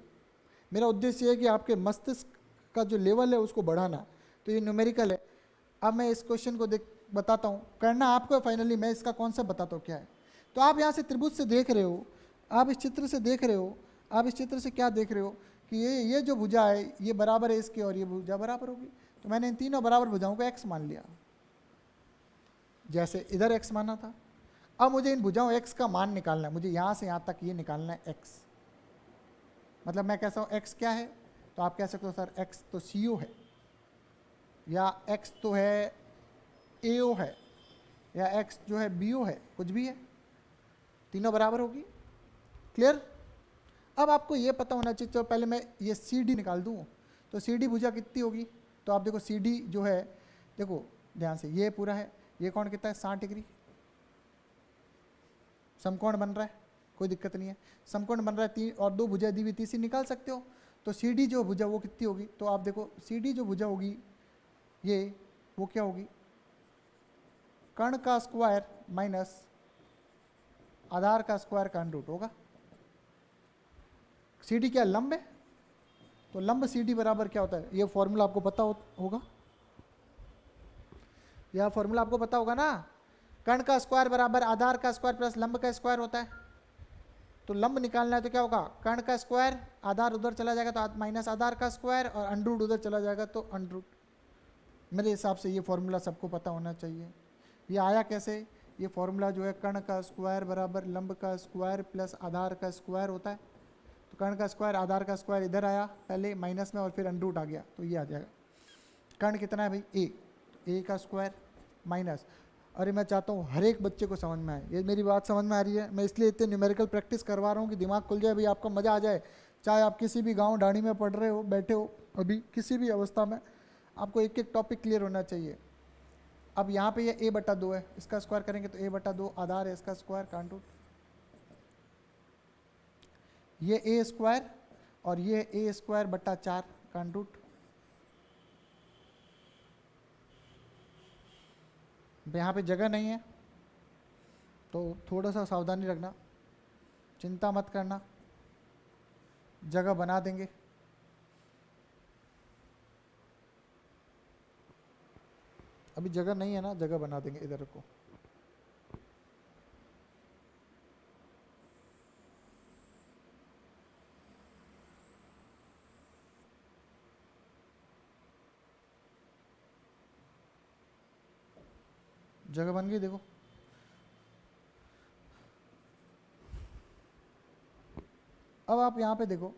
मेरा उद्देश्य है कि आपके मस्तिष्क का जो लेवल है उसको बढ़ाना। तो ये न्यूमेरिकल है। अब मैं इस क्वेश्चन को बताता हूँ, करना आपको है फाइनली, मैं इसका कॉन्सेप्ट बताता हूँ क्या है। तो आप यहाँ से त्रिभुज से देख रहे हो, आप इस चित्र से देख रहे हो, आप इस चित्र से क्या देख रहे हो कि ये जो भुजा है ये बराबर है इसके और ये भुजा बराबर होगी। तो मैंने इन तीनों बराबर भुजाओं को x मान लिया, जैसे इधर x माना था। अब मुझे इन भुजाओं x का मान निकालना है, मुझे यहाँ से यहाँ तक ये निकालना है x। मतलब मैं कहता हूँ x क्या है, तो आप कह सकते हो सर x तो CO है, या x तो है AO है, या x जो है BO है, कुछ भी है, तीनों बराबर होगी। क्लियर? अब आपको ये पता होना चाहिए, तो पहले मैं ये CD निकाल दूँ, तो CD भुजा कितनी होगी? तो आप देखो CD जो है, देखो ध्यान से, ये पूरा है, ये कोण कितना है? 60 डिग्री समकोण बन रहा है, कोई दिक्कत नहीं है, समकोण बन रहा है। 3 और 2 भुजा दी हुई, तीसरी निकाल सकते हो। तो CD जो भुजा वो कितनी होगी? तो आप देखो CD जो भुजा होगी ये, वो क्या होगी? कर्ण का स्क्वायर माइनस आधार का स्क्वायर का अंडर रूट होगा। CD क्या? लंब है, तो लंब CD बराबर क्या होता है? ये फॉर्मूला आपको पता होगा, यह फॉर्मूला आपको पता होगा ना, कर्ण का स्क्वायर बराबर आधार का स्क्वायर प्लस लंब का स्क्वायर होता है। तो लंब निकालना है तो क्या होगा? कर्ण का स्क्वायर, आधार उधर चला जाएगा तो माइनस आधार का स्क्वायर, और अंडर रूट उधर चला जाएगा तो अंडर रूट। मेरे हिसाब से ये फॉर्मूला सबको पता होना चाहिए। ये आया कैसे? ये फॉर्मूला जो है कर्ण का स्क्वायर बराबर लंब का स्क्वायर प्लस आधार का स्क्वायर होता है। तो कर्ण का स्क्वायर आधार का स्क्वायर इधर आया पहले माइनस में, और फिर अंडर रूट आ गया, तो ये आ जाएगा। कर्ण कितना है भाई? a, तो a का स्क्वायर माइनस, अरे मैं चाहता हूँ हर एक बच्चे को समझ में आए, ये मेरी बात समझ में आ रही है? मैं इसलिए इतने न्यूमेरिकल प्रैक्टिस करवा रहा हूँ कि दिमाग खुल जाए भाई, आपका मज़ा आ जाए। चाहे आप किसी भी गांव ढाणी में पढ़ रहे हो, बैठे हो, अभी किसी भी अवस्था में, आपको एक एक टॉपिक क्लियर होना चाहिए। अब यहाँ पे ये a बटा 2 है, इसका स्क्वायर करेंगे तो a बटा 2 आधार है इसका स्क्वायर का अंडर रूट, ये a स्क्वायर और ये a स्क्वायर बटा 4 का अंडर रूट। यहाँ पे जगह नहीं है तो थोड़ा सा सावधानी रखना, चिंता मत करना, जगह बना देंगे। अभी जगह नहीं है ना, जगह बना देंगे, इधर रखो। जगह बन गई, देखो। अब आप यहाँ पे देखो,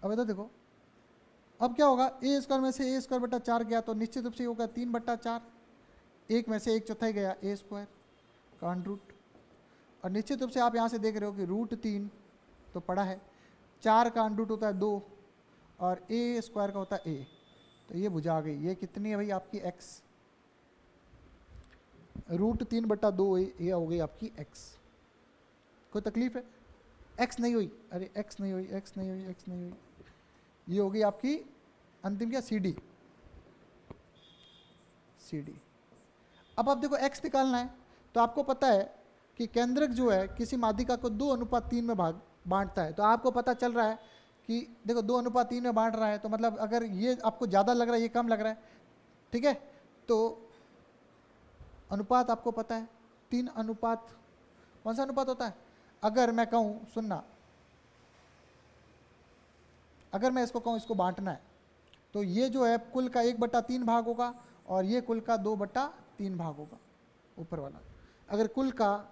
अब इधर देखो, अब क्या होगा? a स्क्वायर में से a स्क्वायर बटा 4 गया तो निश्चित रूप से होगा 3 बटा 4, एक में से 1/4 गया a स्क्वायर का अंडर रूट, और निश्चित रूप से आप यहाँ से देख रहे हो कि रूट 3 तो पड़ा है, 4 का अंडर रूट होता है 2, और ए स्क्वायर का होता है ए। तो ये भुजा आ गई, ये कितनी है भाई आपकी एक्स, √3/2 ये हो गई आपकी एक्स। कोई तकलीफ है? एक्स नहीं हुई, अरे एक्स नहीं हुई, एक्स नहीं हुई, एक्स नहीं हुई, ये हो गई आपकी अंतिम क्या, सी डी। अब आप देखो एक्स निकालना है, तो आपको पता है कि केंद्रक जो है किसी माध्यिका को 2:3 में बांटता है। तो आपको पता चल रहा है कि देखो 2:3 में बांट रहा है, तो मतलब अगर ये आपको ज़्यादा लग रहा है, ये कम लग रहा है, ठीक है, तो अनुपात आपको पता है 3:, कौन सा अनुपात होता है? अगर मैं कहूँ, सुनना, अगर मैं इसको कहूँ इसको बांटना है, तो ये जो है कुल का 1/3 भाग होगा और ये कुल का 2/3 भाग होगा, ऊपर वाला। अगर कुल का,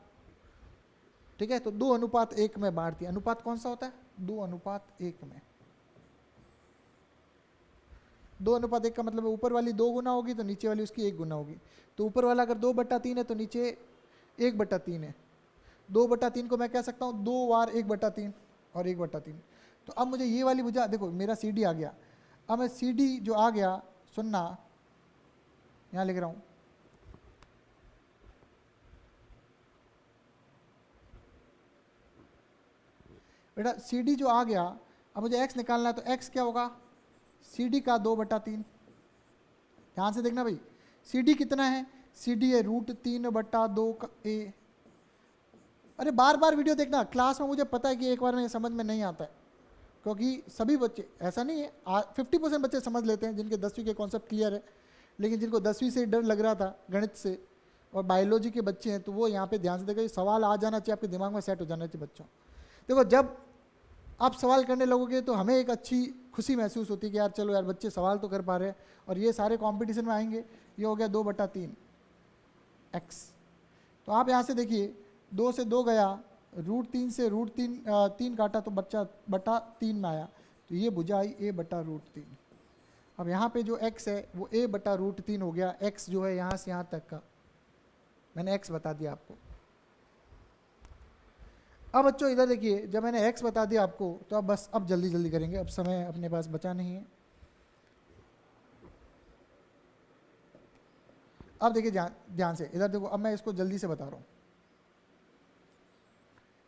ठीक है, तो 2:1 में बांट दिया। अनुपात कौन सा होता है? 2:1 में। 2:1 का मतलब ऊपर वाली 2 गुना होगी तो नीचे वाली उसकी 1 गुना होगी। तो ऊपर वाला अगर 2/3 है तो नीचे 1/3 है। 2/3 को मैं कह सकता हूँ 2 बार 1/3 और 1/3। तो अब मुझे ये वाली भुजा, देखो मेरा सी डी आ गया। अब मैं सी डी जो आ गया, सुनना, यहाँ लिख रहा हूँ, बेटा सी डी जो आ गया, अब मुझे एक्स निकालना है, तो एक्स क्या होगा? सी डी का 2/3। ध्यान से देखना भाई, सी डी कितना है? सी डी है √3/2 का ए। अरे बार बार वीडियो देखना, क्लास में मुझे पता है कि एक बार में समझ में नहीं आता है, क्योंकि सभी बच्चे, ऐसा नहीं है, 50% बच्चे समझ लेते हैं जिनके 10वीं के कॉन्सेप्ट क्लियर है, लेकिन जिनको 10वीं से डर लग रहा था गणित से और बायोलॉजी के बच्चे हैं, तो वो यहाँ पे ध्यान से देखो, सवाल आ जाना चाहिए, आपके दिमाग में सेट हो जाना चाहिए बच्चों। देखो जब आप सवाल करने लगोगे तो हमें एक अच्छी खुशी महसूस होती है कि यार चलो यार बच्चे सवाल तो कर पा रहे हैं, और ये सारे कंपटीशन में आएंगे। ये हो गया 2/3 एक्स। तो आप यहाँ से देखिए, 2 से 2 गया, √3 से √3 काटा तो बच्चा /3 में आया, तो ये भुजा आई a/√3। अब यहाँ पे जो x है वो a/√3 हो गया। x जो है यहाँ से यहाँ तक का, मैंने x बता दिया आपको। अब बच्चों इधर देखिए, जब मैंने x बता दिया आपको, तो अब बस अब जल्दी जल्दी करेंगे, अब समय अपने पास बचा नहीं है। अब देखिए ध्यान से इधर देखो, अब मैं इसको जल्दी से बता रहा हूँ।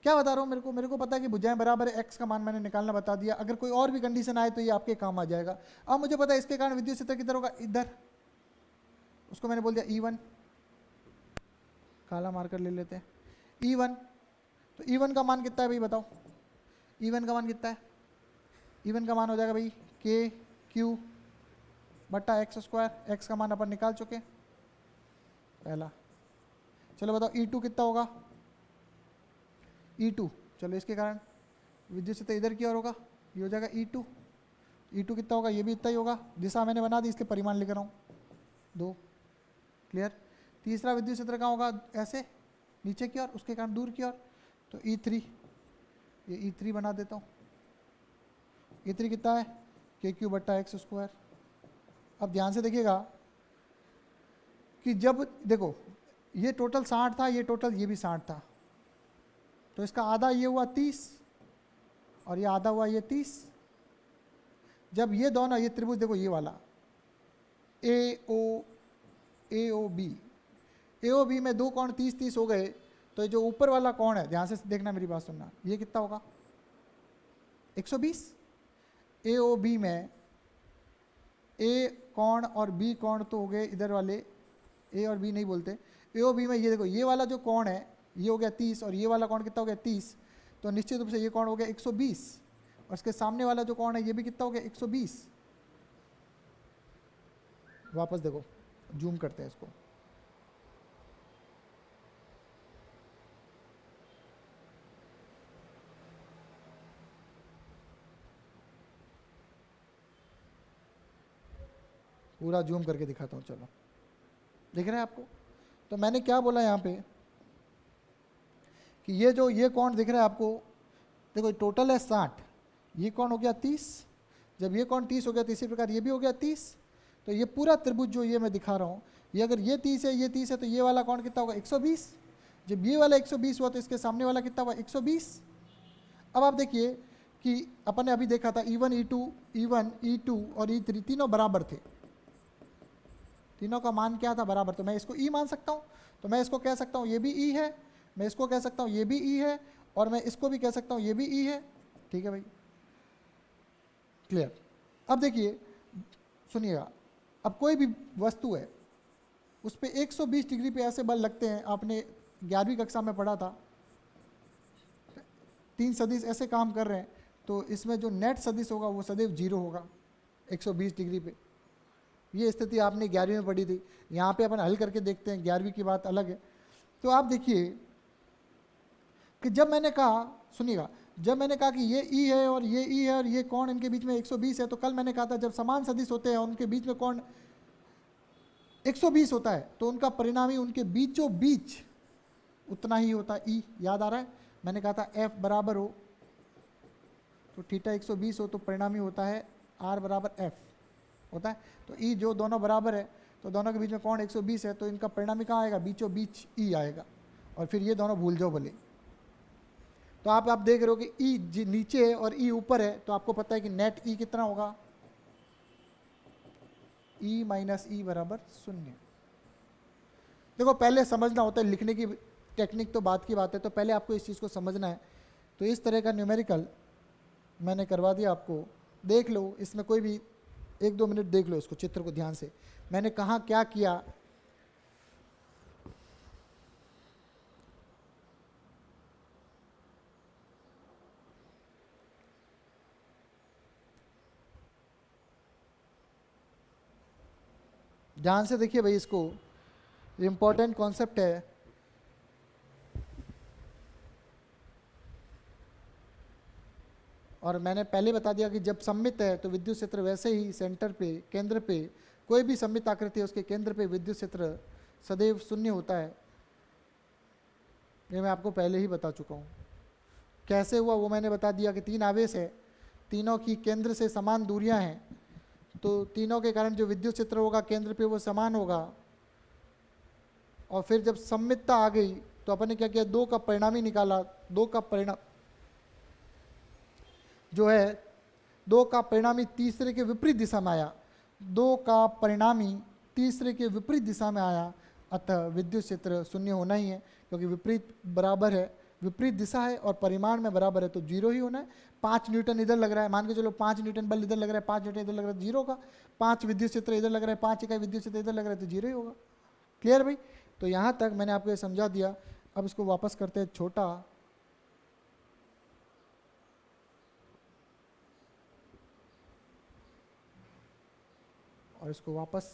क्या बता रहा हूँ? मेरे को पता है कि भुजाएं बराबर है, x का मान मैंने निकालना बता दिया। अगर कोई और भी कंडीशन आए तो ये आपके काम आ जाएगा। अब मुझे पता है इसके कारण विद्युत क्षेत्र किधर होगा, इधर। उसको मैंने बोल दिया E1, काला मार्कर ले लेते हैं, E1। तो E1 का मान कितना है भाई बताओ? E1 का मान कितना है? E1 का मान हो जाएगा भाई KQ/x²। x का मान अपन निकाल चुके पहला। चलो बताओ E2 कितना होगा? E2, चलो इसके कारण विद्युत क्षेत्र इधर की ओर होगा, ये हो जाएगा E2। E2 कितना होगा? ये भी इतना ही होगा। दिशा मैंने बना दी, इसके परिमाण लिख रहा हूँ 2। क्लियर? तीसरा विद्युत क्षेत्र कहाँ होगा? ऐसे नीचे की ओर, उसके कारण दूर की ओर, तो E3। ये E3 बना देता हूँ। E3 कितना है? KQ/x²। अब ध्यान से देखिएगा कि जब देखो ये टोटल 60 था, ये टोटल ये भी 60 था, तो इसका आधा ये हुआ 30 और ये आधा हुआ ये 30। जब ये दोनों, ये त्रिभुज देखो, ये वाला AOB में 2 कोण 30-30 हो गए, तो जो ऊपर वाला कोण है, ध्यान से देखना, मेरी बात सुनना, ये कितना होगा? 120। AOB में A कोण और B कोण तो हो गए इधर वाले, A और B नहीं बोलते। AOB में ये देखो, ये वाला जो कोण है ये हो गया 30 और ये वाला कोण कितना हो गया 30, तो निश्चित रूप से ये कोण हो गया 120, और इसके सामने वाला जो कोण है ये भी कितना हो गया 120। वापस देखो, जूम करते हैं इसको, पूरा जूम करके दिखाता हूँ। चलो दिख रहा है आपको? तो मैंने क्या बोला यहाँ पे कि ये जो ये कोण दिख रहा है आपको, देखो टोटल है 60, ये कोण हो गया 30। जब ये कोण 30 हो गया तो इसी प्रकार ये भी हो गया 30। तो ये पूरा त्रिभुज जो ये मैं दिखा रहा हूँ, ये अगर ये 30 है, ये 30 है, तो ये वाला कोण कितना होगा? 120। जब ये वाला 120 हुआ तो इसके सामने वाला कितना हुआ? 120। अब आप देखिए कि अपन ने अभी देखा था E1 E2 और E3 तीनों बराबर थे, तीनों का मान क्या था, बराबर। तो मैं इसको E मान सकता हूँ, तो मैं इसको कह सकता हूँ ये भी E है, मैं इसको कह सकता हूँ ये भी E है, और मैं इसको भी कह सकता हूँ ये भी E है। ठीक है भाई, क्लियर। अब देखिए सुनिएगा, अब कोई भी वस्तु है उस पर 120 डिग्री पे ऐसे बल लगते हैं, आपने 11वीं कक्षा में पढ़ा था, 3 सदिश ऐसे काम कर रहे हैं, तो इसमें जो नेट सदिश होगा वो सदैव 0 होगा 120 डिग्री पे। ये स्थिति आपने 11वीं में पढ़ी थी, यहाँ पे अपन हल करके देखते हैं, 11वीं की बात अलग है। तो आप देखिए कि जब मैंने कहा, सुनिएगा, जब मैंने कहा कि ये E है और ये E है और ये कोण इनके बीच में 120 है, तो कल मैंने कहा था जब समान सदिश होते हैं उनके बीच में कोण 120 होता है, तो उनका परिणामी उनके बीचों बीच उतना ही होता है E। याद आ रहा है, मैंने कहा था F बराबर हो तो थीटा 120 हो तो परिणामी होता है R बराबर F होता है। तो E जो दोनों बराबर है तो दोनों के बीच में कोण 120 है, तो इनका परिणामी कहाँ आएगा, बीचों बीच E आएगा। और फिर ये दोनों भूल जाओ भले। तो आप देख रहे हो कि E नीचे है और E ऊपर है, तो आपको पता है कि नेट E कितना होगा, E माइनस E बराबर 0। देखो पहले समझना होता है, लिखने की टेक्निक तो बात की बात है, तो पहले आपको इस चीज़ को समझना है। तो इस तरह का न्यूमेरिकल मैंने करवा दिया आपको, देख लो, इसमें कोई भी 1-2 मिनट देख लो इसको, चित्र को ध्यान से, मैंने कहाँ क्या किया। ध्यान से देखिए भाई, इसको इम्पोर्टेंट कॉन्सेप्ट है। और मैंने पहले बता दिया कि जब सममित है तो विद्युत क्षेत्र वैसे ही सेंटर पे, केंद्र पे, कोई भी सममित आकृति है उसके केंद्र पे विद्युत क्षेत्र सदैव 0 होता है। ये मैं आपको पहले ही बता चुका हूँ। कैसे हुआ वो मैंने बता दिया कि 3 आवेश है, तीनों की केंद्र से समान दूरियां हैं, तो तीनों के कारण जो विद्युत क्षेत्र होगा केंद्र पे वो समान होगा। और फिर जब सममितता आ गई तो अपन ने क्या किया, 2 का परिणामी निकाला, 2 का परिणाम जो है, 2 का परिणामी तीसरे के विपरीत दिशा में आया, 2 का परिणामी तीसरे के विपरीत दिशा में आया, अतः विद्युत क्षेत्र 0 होना ही है, क्योंकि विपरीत बराबर है, विपरीत दिशा है और परिमाण में बराबर है, तो 0 ही होना है। 5 न्यूटन इधर लग रहा है, मान के चलो 5 न्यूटन बल इधर लग रहा है, 5 न्यूटन इधर लग रहा है, 0 का। 5 विद्युत क्षेत्र इधर लग रहा है, 5 इकाई विद्युत क्षेत्र इधर लग रहा है, तो 0 ही होगा। क्लियर भाई? तो यहाँ तक मैंने आपको ये समझा दिया। अब इसको वापस करते हैं छोटा, और इसको वापस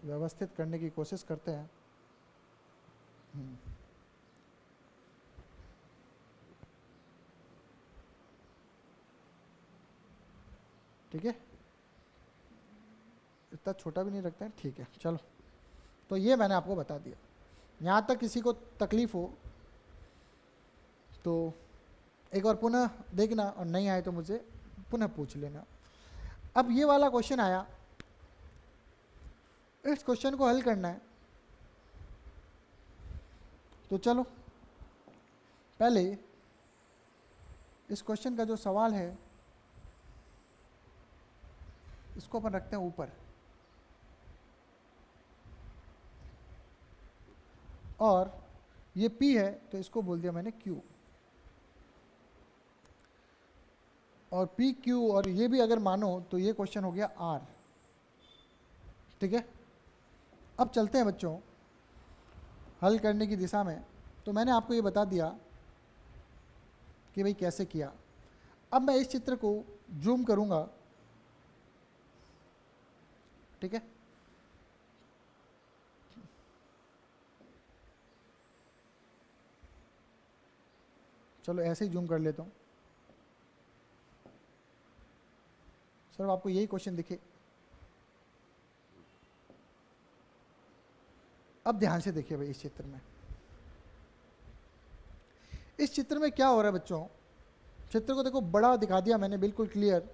व्यवस्थित करने की कोशिश करते हैं। ठीक है, इतना छोटा भी नहीं रखते हैं, ठीक है चलो। तो ये मैंने आपको बता दिया। यहाँ तक किसी को तकलीफ हो तो एक बार पुनः देखना, और नहीं आए तो मुझे पुनः पूछ लेना। अब ये वाला क्वेश्चन आया, इस क्वेश्चन को हल करना है। तो चलो पहले इस क्वेश्चन का जो सवाल है इसको अपन रखते हैं ऊपर, और ये P है तो इसको बोल दिया मैंने Q, और P Q, और ये भी अगर मानो तो ये क्वेश्चन हो गया R। ठीक है, अब चलते हैं बच्चों हल करने की दिशा में। तो मैंने आपको ये बता दिया कि भाई कैसे किया। अब मैं इस चित्र को जूम करूंगा, ठीक है, चलो ऐसे ही जूम कर लेता हूँ। सर आपको यही क्वेश्चन दिखे। अब ध्यान से देखिए भाई, इस चित्र में, इस चित्र में क्या हो रहा है बच्चों, चित्र को देखो बड़ा दिखा दिया मैंने, बिल्कुल क्लियर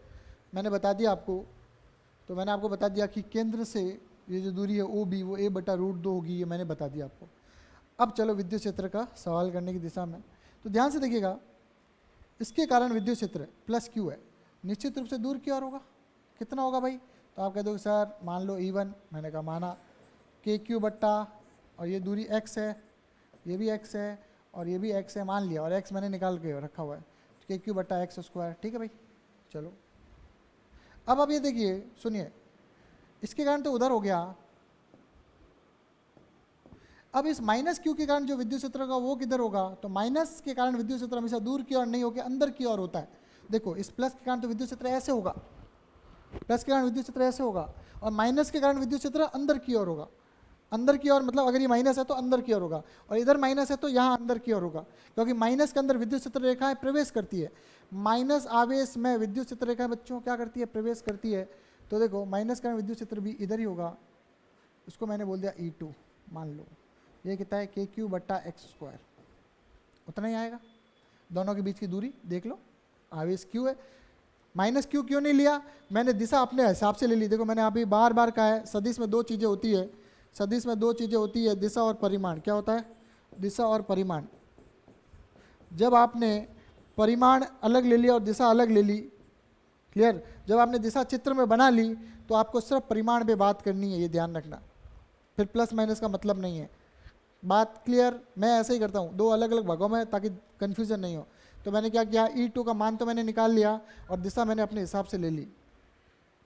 मैंने बता दिया आपको। तो मैंने आपको बता दिया कि केंद्र से ये जो दूरी है OB वो a/√2 होगी, ये मैंने बता दिया आपको। अब चलो विद्युत क्षेत्र का सवाल करने की दिशा में। तो ध्यान से देखिएगा, इसके कारण विद्युत क्षेत्र प्लस क्यू है, निश्चित रूप से दूर की ओर होगा। कितना होगा भाई? तो आप कह दो सर मान लो E1, मैंने कहा माना, के क्यू बट्टा, और ये दूरी x है, ये भी x है और ये भी x है, मान लिया, और x मैंने निकाल के रखा हुआ है, तो के क्यू बट्टा एक्स स्क्वायर। ठीक है भाई, चलो अब आप ये देखिए, सुनिए, इसके कारण तो उधर हो गया। अब इस माइनस क्यू के कारण जो विद्युत क्षेत्र होगा वो किधर होगा? तो माइनस के कारण विद्युत क्षेत्र हमेशा दूर की ओर नहीं होकर अंदर की ओर होता है। देखो, इस प्लस के कारण तो विद्युत क्षेत्र ऐसे होगा, प्लस के कारण विद्युत क्षेत्र ऐसे होगा, और माइनस के कारण विद्युत क्षेत्र अंदर की ओर होगा। अंदर की ओर मतलब अगर ये माइनस है तो अंदर की ओर होगा, और इधर माइनस है तो यहाँ अंदर की ओर होगा, क्योंकि माइनस के अंदर विद्युत क्षेत्र रेखाएं प्रवेश करती है। माइनस आवेश में विद्युत क्षेत्र रेखाएं बच्चों क्या करती है? प्रवेश करती है। तो देखो, माइनस का विद्युत क्षेत्र भी इधर ही होगा, उसको मैंने बोल दिया E2, मान लो ये कितना है? के क्यू बट्टा एक्स स्क्वायर, उतना ही आएगा। दोनों के बीच की दूरी देख लो, आवेश क्यू है। माइनस क्यू क्यों नहीं लिया? मैंने दिशा अपने हिसाब से ले ली। देखो, मैंने अभी बार बार कहा है, सदिश में दो चीज़ें होती है, सदिश में दो चीज़ें होती है, दिशा और परिमाण। क्या होता है? दिशा और परिमाण। जब आपने परिमाण अलग ले लिया और दिशा अलग ले ली, क्लियर? जब आपने दिशा चित्र में बना ली तो आपको सिर्फ परिमाण पे बात करनी है, ये ध्यान रखना, फिर प्लस माइनस का मतलब नहीं है। बात क्लियर? मैं ऐसे ही करता हूँ, दो अलग अलग भागों में, ताकि कन्फ्यूजन नहीं हो। तो मैंने क्या किया, E2 का मान तो मैंने निकाल लिया और दिशा मैंने अपने हिसाब से ले ली।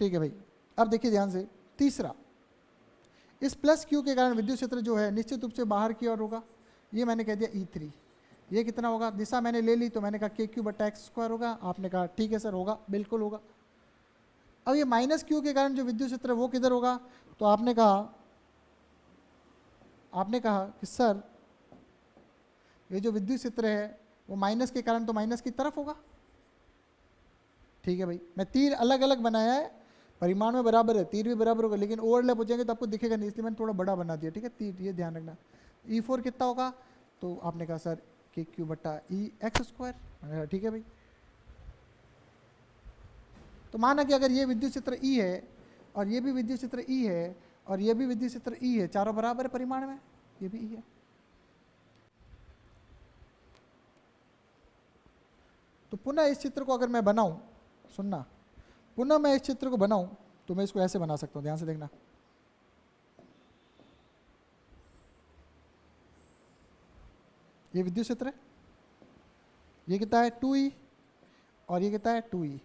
ठीक है भाई, अब देखिए ध्यान से, तीसरा, इस प्लस क्यू के कारण विद्युत क्षेत्र जो है निश्चित रूप से बाहर की ओर होगा। ये मैंने कह दिया E3। ये कितना होगा? दिशा मैंने ले ली तो मैंने कहा के क्यू बट्टा एक्स स्क्वायर होगा। आपने कहा ठीक है सर, होगा, बिल्कुल होगा। अब ये माइनस क्यू के कारण जो विद्युत क्षेत्र है वो किधर होगा? तो आपने कहा कि सर ये जो विद्युत क्षेत्र है वो माइनस के कारण तो माइनस की तरफ होगा। ठीक है भाई, मैं तीर अलग अलग बनाया है, परिमाण में बराबर है, तीर भी बराबर होगा, लेकिन ओवरलैप हो जाएंगे तो आपको दिखेगा नहीं, इसलिए मैंने थोड़ा बड़ा बना दिया। ठीक है, तीर, ये ध्यान रखना। E4 कितना होगा? तो आपने कहा सर के क्यू बट्टा ई एक्स स्क्वायर। ठीक है भाई, तो माना कि अगर ये विद्युत क्षेत्र E है और ये भी विद्युत क्षेत्र E है और ये भी विद्युत क्षेत्र E है, चारों बराबर है परिमाण में, ये भी E है। तो पुनः इस चित्र को अगर मैं बनाऊं, सुनना, पुनः मैं इस चित्र को बनाऊं तो मैं इसको ऐसे बना सकता हूं, ध्यान से देखना। ये विद्युत क्षेत्र है, ये कितना है? 2E, और ये कितना है? 2E,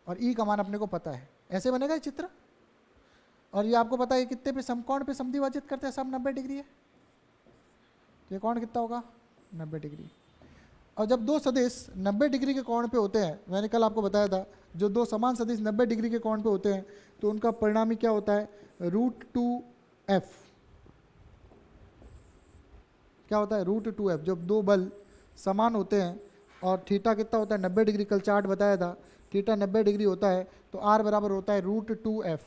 और E का मान अपने को पता है। ऐसे बनेगा ये चित्र, और ये आपको पता है कितने पे समकोण पे समद्विभाजित करते हैं, सब 90 डिग्री है। तो ये कोण कितना होगा? 90 डिग्री। और जब दो सदिश 90 डिग्री के कोण पे होते हैं, मैंने कल आपको बताया था, जो दो समान सदिश 90 डिग्री के कोण पे होते हैं तो उनका परिणामी क्या होता है? √2f। क्या होता है? √2f। जब दो बल समान होते हैं और थीटा कितना होता है? 90 डिग्री, कल चार्ट बताया था, थीटा 90 डिग्री होता है, तो r बराबर होता है √2f।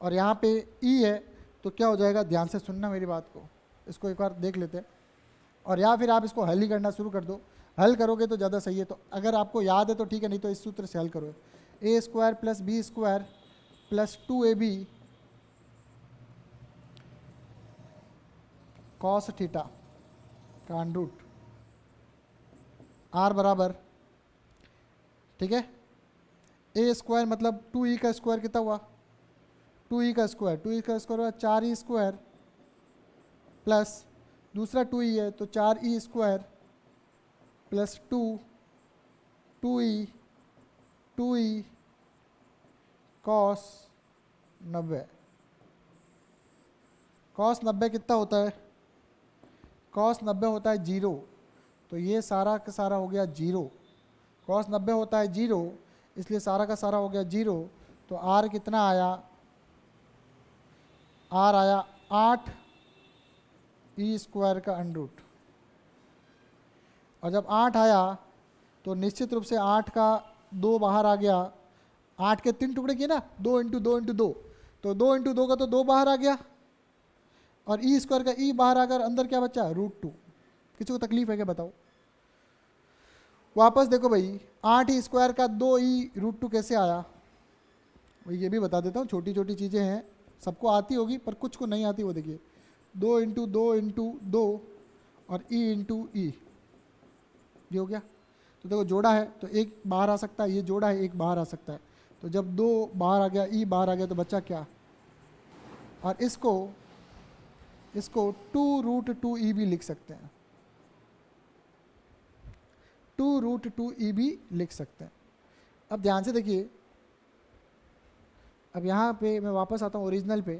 और यहाँ पे E है तो क्या हो जाएगा? ध्यान से सुनना मेरी बात को, इसको एक बार देख लेते हैं, और या फिर आप इसको हल ही करना शुरू कर दो। हल करोगे तो ज़्यादा सही है, तो अगर आपको याद है तो ठीक है, नहीं तो इस सूत्र से हल करो। a square plus b square plus 2ab cos theta का अंडर रूट r बराबर, ठीक है, a स्क्वायर मतलब 2e का स्क्वायर कितना हुआ? 2e का स्क्वायर, 2e का स्क्वायर हुआ 4e स्क्वायर प्लस दूसरा 2e है तो 4e square plus 2e cos 90। Cos 90 कितना होता है? कॉस 90 होता है 0, तो ये सारा का सारा हो गया 0। कॉस 90 होता है 0, इसलिए सारा का सारा हो गया 0। तो r कितना आया? r आया 8e स्क्वायर का अंडर रूट। और जब 8 आया तो निश्चित रूप से 8 का 2 बाहर आ गया। 8 के 3 टुकड़े किए ना, 2 इंटू 2 इंटू 2, तो 2 इंटू 2 का तो 2 बाहर आ गया, और ई स्क्वायर का ई बाहर आकर अंदर क्या बचा? √2। किसी को तकलीफ है क्या? बताओ। वापस देखो भाई, 8e स्क्वायर का 2e √2 कैसे आया? भाई ये भी बता देता हूँ, छोटी छोटी चीज़ें हैं, सबको आती होगी पर कुछ को नहीं आती। वो देखिए 2 इंटू 2 इंटू 2, और ई इंटू ई, ये हो गया। तो देखो जोड़ा है तो एक बाहर आ सकता है, ये जोड़ा है एक बाहर आ सकता है, तो जब 2 बाहर आ गया, ई बाहर आ गया, तो बच्चा क्या, और इसको 2√2e भी लिख सकते हैं, 2√2e भी लिख सकते हैं। अब ध्यान से देखिए, अब यहाँ पे मैं वापस आता हूँ ओरिजिनल पे,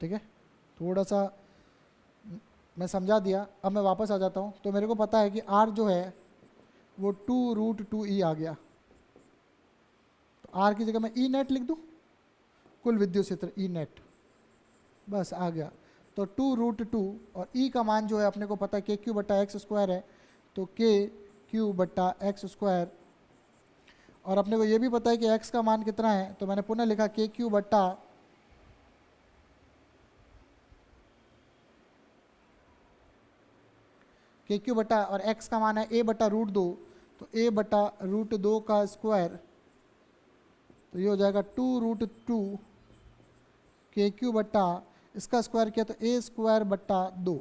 ठीक है, थोड़ा सा मैं समझा दिया। अब मैं वापस आ जाता हूँ, तो मेरे को पता है कि r जो है वो 2√2e आ गया, तो r की जगह मैं ई नेट लिख दूँ, कुल विद्युत क्षेत्र ई नेट, बस आ गया। तो 2√2 और e का मान जो है अपने को पता है KQ/x² है, तो KQ/x², और अपने को ये भी पता है कि x का मान कितना है, तो मैंने पुनः लिखा KQ बटा, और x का मान है a/√2, तो a/√2 का स्क्वायर, तो ये हो जाएगा 2√2 KQ बटा, इसका स्क्वायर किया तो a²/2।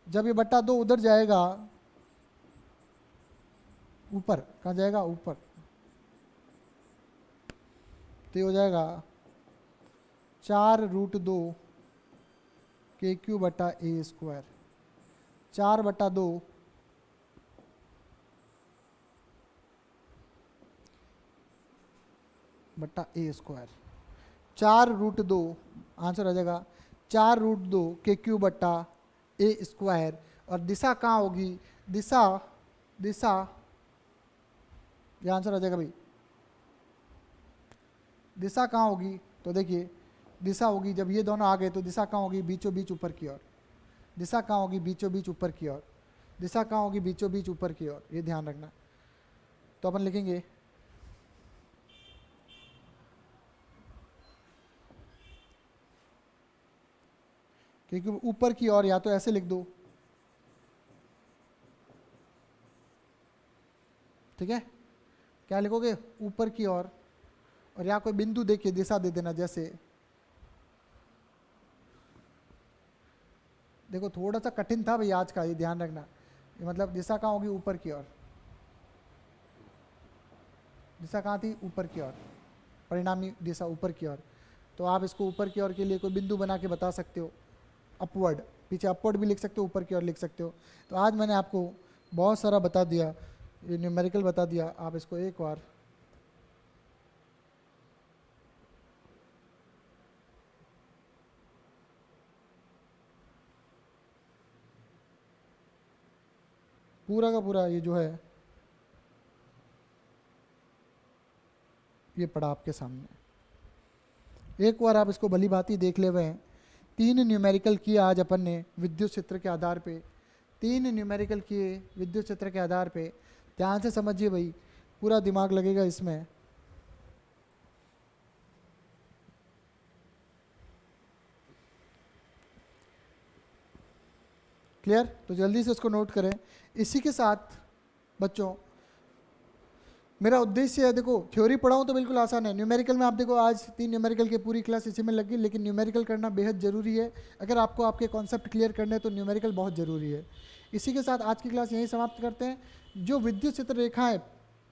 जब ये बटा 2 उधर जाएगा ऊपर, कहाँ जाएगा, ऊपर, तो ये हो जाएगा 4√2 KQ बटा a², 4/2 बटा a², 4√2 आंसर आ जाएगा 4√2 KQ बटा a²। और दिशा कहाँ होगी, दिशा ये आंसर आ जाएगा भाई, दिशा कहाँ होगी, तो देखिए दिशा होगी, जब ये दोनों आ गए तो दिशा कहाँ होगी, बीचों बीच ऊपर की ओर, दिशा कहाँ होगी, बीचों बीच ऊपर की ओर, दिशा कहाँ होगी, बीचों बीच ऊपर की ओर, ये ध्यान रखना। तो अपन लिखेंगे क्योंकि ऊपर की ओर, या तो ऐसे लिख दो, ठीक है, क्या लिखोगे, ऊपर की ओर, और यहाँ कोई बिंदु देखिए दिशा दे देना, जैसे देखो थोड़ा सा कठिन था भाई आज का, ये ध्यान रखना, ये मतलब दिशा कहाँ होगी, ऊपर की ओर, दिशा कहाँ थी, ऊपर की ओर, परिणामी दिशा ऊपर की ओर। तो आप इसको ऊपर की ओर के लिए कोई बिंदु बना के बता सकते हो, अपवर्ड, पीछे अपवर्ड भी लिख सकते हो, ऊपर की ओर लिख सकते हो। तो आज मैंने आपको बहुत सारा बता दिया, ये न्यूमेरिकल बता दिया, आप इसको एक बार पूरा का पूरा ये जो है ये पड़ा आपके सामने, एक बार आप इसको भली भांति देख ले हुए हैं। 3 न्यूमेरिकल किए आज अपन ने विद्युत क्षेत्र के आधार पे, 3 न्यूमेरिकल किए विद्युत क्षेत्र के आधार पे, ध्यान से समझिए भाई, पूरा दिमाग लगेगा इसमें। क्लियर, तो जल्दी से इसको नोट करें। इसी के साथ बच्चों मेरा उद्देश्य है, देखो थ्योरी पढ़ाऊँ तो बिल्कुल आसान है, न्यूमेरिकल में आप देखो आज 3 न्यूमेरिकल की पूरी क्लास इसी में लगी, लेकिन न्यूमेरिकल करना बेहद ज़रूरी है। अगर आपको आपके कॉन्सेप्ट क्लियर करने हैं तो न्यूमेरिकल बहुत ज़रूरी है। इसी के साथ आज की क्लास यहीं समाप्त करते हैं। जो विद्युत क्षेत्र रेखाएँ,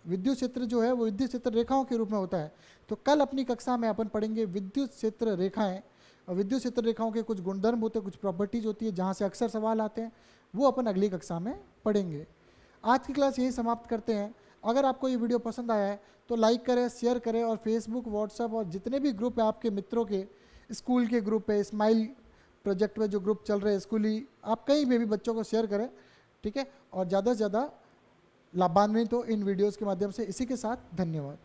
विद्युत क्षेत्र जो है वो विद्युत क्षेत्र रेखाओं के रूप में होता है। तो कल अपनी कक्षा में अपन पढ़ेंगे विद्युत क्षेत्र रेखाएँ, और विद्युत क्षेत्र रेखाओं के कुछ गुणधर्म होते हैं, कुछ प्रॉपर्टीज होती है जहाँ से अक्सर सवाल आते हैं, वो अपन अगली कक्षा में पढ़ेंगे। आज की क्लास यहीं समाप्त करते हैं। अगर आपको ये वीडियो पसंद आया है तो लाइक करें, शेयर करें, और फेसबुक, व्हाट्सएप और जितने भी ग्रुप है आपके मित्रों के, स्कूल के ग्रुप है, स्माइल प्रोजेक्ट में जो ग्रुप चल रहे हैं स्कूली, आप कहीं भी बच्चों को शेयर करें, ठीक है, और ज़्यादा से ज़्यादा लाभान्वित हो इन वीडियोज़ के माध्यम से। इसी के साथ धन्यवाद।